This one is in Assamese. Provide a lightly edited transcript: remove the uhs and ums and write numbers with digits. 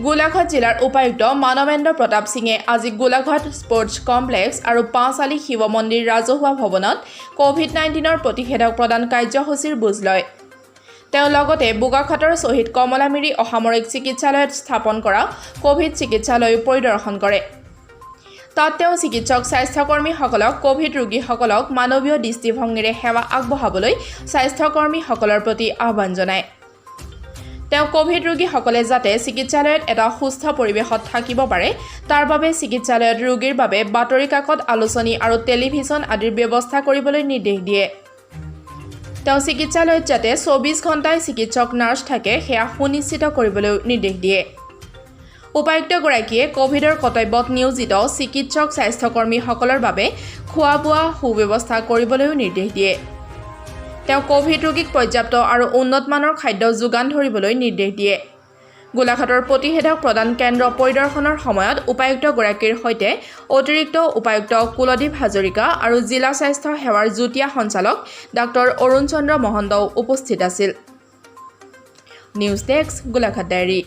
গোলাঘাট জিলাৰ উপায়ুক্ত মানৱেন্দ্ৰ প্ৰতাপ সিঙে আজি গোলাঘাট স্পৰ্টছ কমপ্লেক্স আৰু পাঁচআলি শিৱ মন্দিৰ ৰাজহুৱা ভৱনত কোভিড-19ৰ প্ৰতিষেধক প্ৰদান কাৰ্যসূচীৰ বুজ লয়। তেওঁ লগতে বোকাখাটৰ শ্বহীদ কমলামিৰি অসামৰিক চিকিৎসালয়ত স্থাপন কৰা কোভিড চিকিৎসালয় পৰিদৰ্শন কৰে। তাত তেওঁ চিকিৎসক স্বাস্থ্যকৰ্মীসকলক কোভিড ৰোগীসকলক মানৱীয় দৃষ্টিভংগীৰে সেৱা আগবঢ়াবলৈ স্বাস্থ্যকৰ্মীসকলৰ প্ৰতি আহ্বান জনায়। তেওঁ কোভিড ৰোগীসকলে যাতে চিকিৎসালয়ত এটা সুস্থ পৰিৱেশত থাকিব পাৰে তাৰ বাবে চিকিৎসালয়ত ৰোগীৰ বাবে বাতৰি কাকত, আলোচনী আৰু টেলিভিছন আদিৰ ব্যৱস্থা কৰিবলৈ নিৰ্দেশ দিয়ে। তেওঁ চিকিৎসালয়ত যাতে 24 ঘণ্টাই চিকিৎসক নাৰ্ছ থাকে সেয়া সুনিশ্চিত কৰিবলৈ নিৰ্দেশ দিয়ে। উপায়ুক্তগৰাকীয়ে কোভিডৰ কৰ্তব্যত নিয়োজিত চিকিৎসক স্বাস্থ্যকৰ্মীসকলৰ বাবে খোৱা বোৱা সুব্যৱস্থা কৰিবলৈও নিৰ্দেশ দিয়ে। তেওঁ কোভিড ৰোগীক পৰ্যাপ্ত আৰু উন্নতমানৰ খাদ্য যোগান ধৰিবলৈ নিৰ্দেশ দিয়ে। গোলাঘাটৰ প্ৰতিষেধক প্ৰদান কেন্দ্ৰ পৰিদৰ্শনৰ সময়ত উপায়ুক্তগৰাকীৰ সৈতে অতিৰিক্ত উপায়ুক্ত কুলদীপ হাজৰিকা আৰু জিলা স্বাস্থ্য সেৱাৰ যুটীয়া সঞ্চালক ডাঃ অৰুণ চন্দ্ৰ মহন্তও উপস্থিত আছিল। News desk, Golaghat diary.